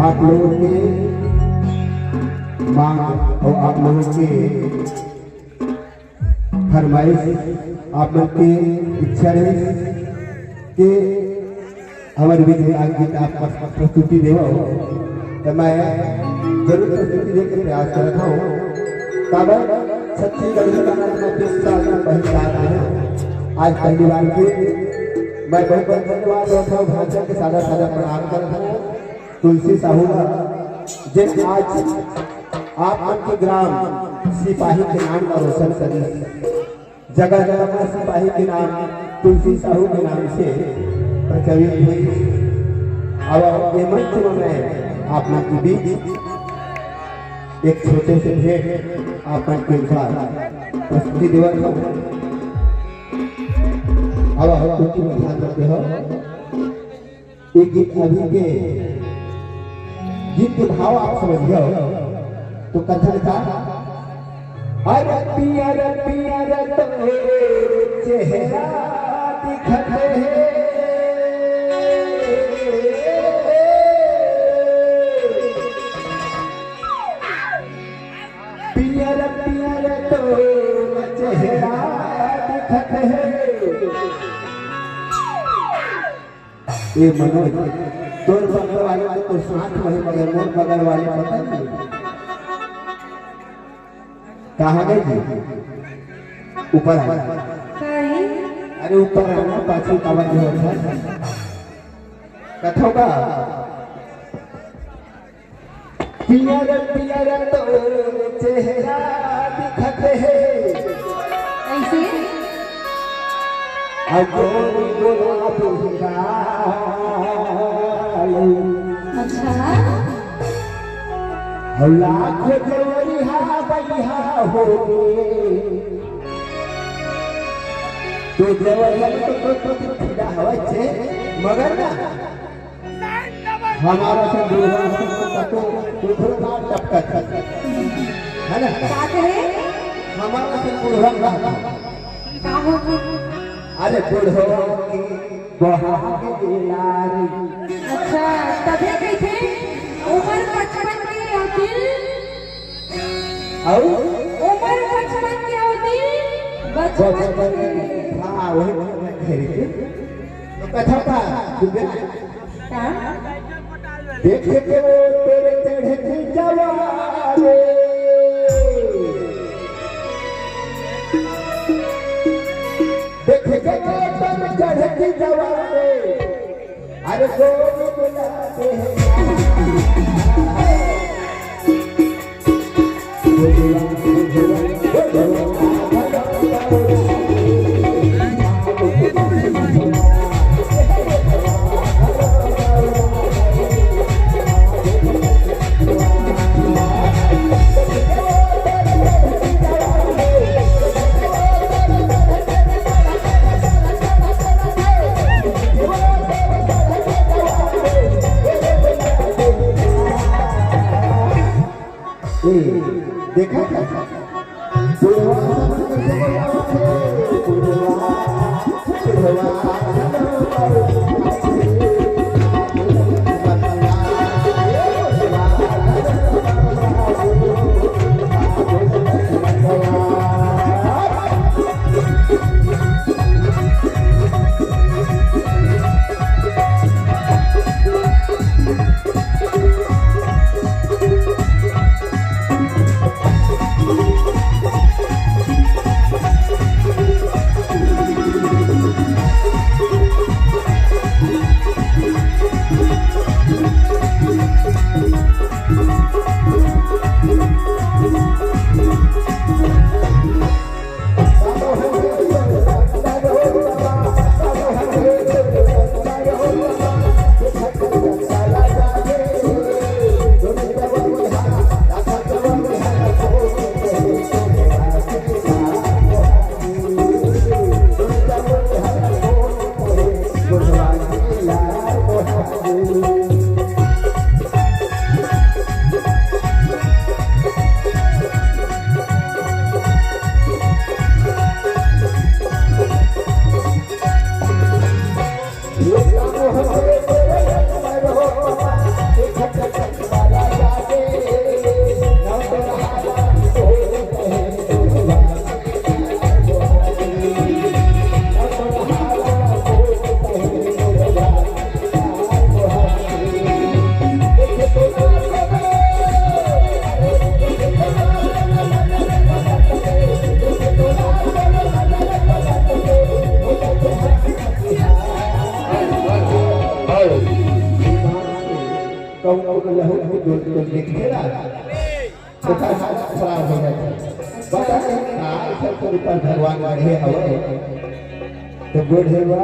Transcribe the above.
आप लोगों के मांग और आप लोगों के फरमाइश, आप लोग की इच्छा रही कि हमारे बीच में आज गीत आप प्रस्तुति देव, तो मैं जरूर प्रस्तुति देकर प्रयास कर रहा हूँ। तब सच्ची गली का नाम 30 साल में पहली बार है, आज पहली बार की मैं बहुत बहुत धन्यवाद देता हूँ। भाषा के सादा सादा प्रणाम कर रहा हूँ तुलसी साहू जिन आज आप आपके ग्राम सिपाही के नाम का रोशन करें, जगह जगह पर सिपाही के नाम तुलसी साहू के नाम से प्रचलित हुई। अब ये मंच में मैं आप लोग के बीच एक छोटे से भेंट आप के साथ प्रस्तुति देवल हूँ। अब हम कुछ ध्यान करते हो एक गीत अभी के गीत के भाव आप समझियो तो कथन था, अरे पिया तोरे चेहरा दिखत है, पिया तोरे चेहरा दिखत है। ये मनोज तोर बगल वाले तो साथ वही मगर मोर बगल वाले पता नहीं कहाँ गए जी? ऊपर है, अरे ऊपर है ना, पाछी कावा जो है कथो का पिया तो चेहरा दिखत है ऐसे अच्छा लाख जोरिहा बलिहा हो तो देवल तो फिदा हवा छे, मगर ना हमारा से दूर तो दूसरा टपकत है ना, क्या करे हमारा से दूर का हो, अरे बुढ़ो की बहार दिलारी। अच्छा तभी कहते उम्र 55 की होती, और उम्र 55 की होती बचपन। हाँ वही कह रही थी तो कथा का देख के वो तेरे चढ़े थी जवानी, देख के तुम चढ़े थी जवानी, अरे गोरी बुलाते हैं देखा कहूँ को लहू को दो देखते ना तो का खराब हो जाता है पता नहीं आज सब ऊपर भगवान बढ़े हवे तो बढ़ेवा